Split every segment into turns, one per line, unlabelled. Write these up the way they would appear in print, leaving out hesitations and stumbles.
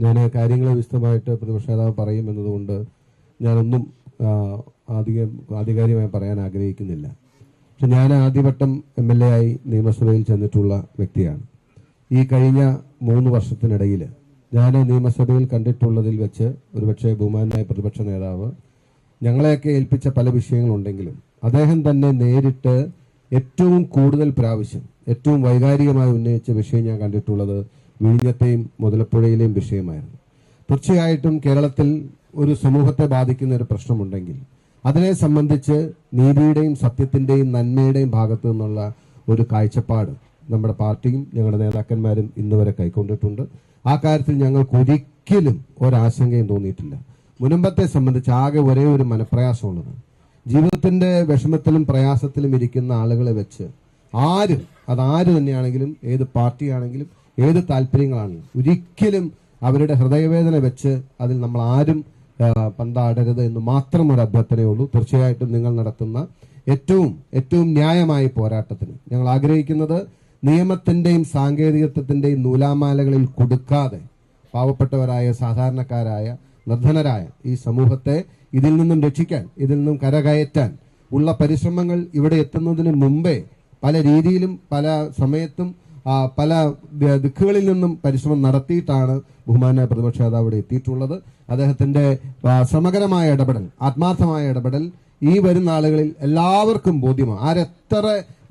ഞാൻ കാര്യങ്ങൾ വിശദമായിട്ട് പ്രതിപക്ഷ നേതാവ് പറയുമെന്നതുകൊണ്ട് ഞാനൊന്നും ആധികാരികമായി പറയാൻ ആഗ്രഹിക്കുന്നില്ല. പക്ഷെ ഞാൻ ആദ്യവട്ടം MLA ആയി നിയമസഭയിൽ ചെന്നിട്ടുള്ള വ്യക്തിയാണ്. ഈ കഴിഞ്ഞ 3 വർഷത്തിനിടയിൽ ഞാൻ നിയമസഭയിൽ കണ്ടിട്ടുള്ളതിൽ വെച്ച് ഒരുപക്ഷെ ബഹുമാനായ പ്രതിപക്ഷ നേതാവ് ഞങ്ങളെയൊക്കെ ഏൽപ്പിച്ച പല വിഷയങ്ങളുണ്ടെങ്കിലും അദ്ദേഹം തന്നെ നേരിട്ട് ഏറ്റവും കൂടുതൽ പ്രാവശ്യം ഏറ്റവും വൈകാരികമായി ഉന്നയിച്ച വിഷയം ഞാൻ കണ്ടിട്ടുള്ളത് വിഴിഞ്ഞത്തെയും മുതലപ്പുഴയിലെയും വിഷയമായിരുന്നു. തീർച്ചയായിട്ടും കേരളത്തിൽ ഒരു സമൂഹത്തെ ബാധിക്കുന്ന ഒരു പ്രശ്നമുണ്ടെങ്കിൽ അതിനെ സംബന്ധിച്ച് നീതിയുടെയും സത്യത്തിന്റെയും നന്മയുടെയും ഭാഗത്തു നിന്നുള്ള ഒരു കാഴ്ചപ്പാട് നമ്മുടെ പാർട്ടിയും ഞങ്ങളുടെ നേതാക്കന്മാരും ഇന്നുവരെ കൈക്കൊണ്ടിട്ടുണ്ട്. ആ കാര്യത്തിൽ ഞങ്ങൾക്ക് ഒരിക്കലും ഒരാശങ്കയും തോന്നിയിട്ടില്ല. മുൻപത്തെ സംബന്ധിച്ച് ആകെ ഒരേ ഒരു മനപ്രയാസമുള്ളത്, ജീവിതത്തിന്റെ വിഷമത്തിലും പ്രയാസത്തിലും ഇരിക്കുന്ന ആളുകളെ വെച്ച് അതാര് തന്നെയാണെങ്കിലും ഏത് പാർട്ടിയാണെങ്കിലും ഏത് താല്പര്യങ്ങളാണെങ്കിലും ഒരിക്കലും അവരുടെ ഹൃദയവേദന വെച്ച് അതിൽ നമ്മൾ ആരും പന്താടരുത് എന്ന് മാത്രം ഒരു അഭ്യർത്ഥനയുള്ളൂ. തീർച്ചയായിട്ടും നിങ്ങൾ നടത്തുന്ന ഏറ്റവും ന്യായമായ പോരാട്ടത്തിന് ഞങ്ങൾ ആഗ്രഹിക്കുന്നത് നിയമത്തിന്റെയും സാങ്കേതികത്വത്തിന്റെയും നൂലാമാലകളിൽ കൊടുക്കാതെ പാവപ്പെട്ടവരായ സാധാരണക്കാരായ നിർധനരായ ഈ സമൂഹത്തെ ഇതിൽ നിന്നും രക്ഷിക്കാൻ, ഇതിൽ നിന്നും കരകയറ്റാൻ ഉള്ള പരിശ്രമങ്ങൾ ഇവിടെ എത്തുന്നതിന് മുമ്പേ പല രീതിയിലും പല സമയത്തും പല ദിക്കുകളിൽ നിന്നും പരിശ്രമം നടത്തിയിട്ടാണ് ബഹുമാനായ പ്രതിപക്ഷ നേതാവ് ഇവിടെ എത്തിയിട്ടുള്ളത്. അദ്ദേഹത്തിന്റെ സമഗ്രമായ ഇടപെടൽ, ആത്മാർത്ഥമായ ഇടപെടൽ ഈ വരുന്ന ആളുകളിൽ എല്ലാവർക്കും ബോധ്യമാണ്. ആരെത്ര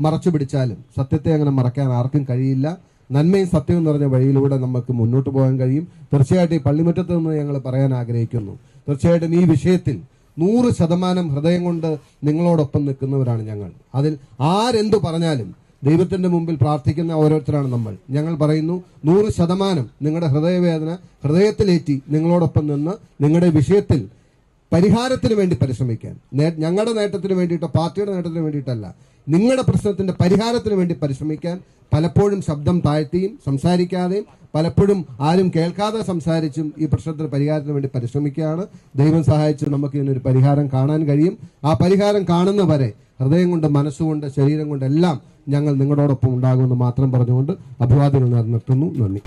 മറച്ചു പിടിച്ചാലും സത്യത്തെ അങ്ങനെ മറക്കാൻ ആർക്കും കഴിയില്ല. നന്മയും സത്യവും നിറഞ്ഞ വഴിയിലൂടെ നമുക്ക് മുന്നോട്ട് പോകാൻ കഴിയും. തീർച്ചയായിട്ടും ഈ പള്ളിമുറ്റത്ത് നിന്ന് ഞങ്ങൾ പറയാൻ ആഗ്രഹിക്കുന്നു, തീർച്ചയായിട്ടും ഈ വിഷയത്തിൽ 100% ഹൃദയം കൊണ്ട് നിങ്ങളോടൊപ്പം നിൽക്കുന്നവരാണ് ഞങ്ങൾ. അതിൽ ആരെന്തു പറഞ്ഞാലും ദൈവത്തിന്റെ മുമ്പിൽ പ്രാർത്ഥിക്കുന്ന ഓരോരുത്തരാണ് നമ്മൾ. ഞങ്ങൾ പറയുന്നു 100% നിങ്ങളുടെ ഹൃദയവേദന ഹൃദയത്തിലേറ്റി നിങ്ങളോടൊപ്പം നിന്ന് നിങ്ങളുടെ വിഷയത്തിൽ പരിഹാരത്തിന് വേണ്ടി പരിശ്രമിക്കാൻ, ഞങ്ങളുടെ നേട്ടത്തിന് വേണ്ടിയിട്ടോ പാർട്ടിയുടെ നേട്ടത്തിന് വേണ്ടിയിട്ടല്ല, നിങ്ങളുടെ പ്രശ്നത്തിന്റെ പരിഹാരത്തിന് വേണ്ടി പരിശ്രമിക്കാൻ പലപ്പോഴും ശബ്ദം താഴ്ത്തിയും സംസാരിക്കാതെയും പലപ്പോഴും ആരും കേൾക്കാതെ സംസാരിച്ചും ഈ പ്രശ്നത്തിന് പരിഹാരത്തിന് വേണ്ടി പരിശ്രമിക്കുകയാണ്. ദൈവം സഹായിച്ച് നമുക്ക് ഇതിനൊരു പരിഹാരം കാണാൻ കഴിയും. ആ പരിഹാരം കാണുന്നവരെ ഹൃദയം കൊണ്ട്, മനസ്സുകൊണ്ട്, ശരീരം കൊണ്ടെല്ലാം ഞങ്ങൾ നിങ്ങളോടൊപ്പം ഉണ്ടാകുമെന്ന് മാത്രം പറഞ്ഞുകൊണ്ട് അഭിവാദ്യങ്ങൾ നിർത്തുന്നു. നന്ദി.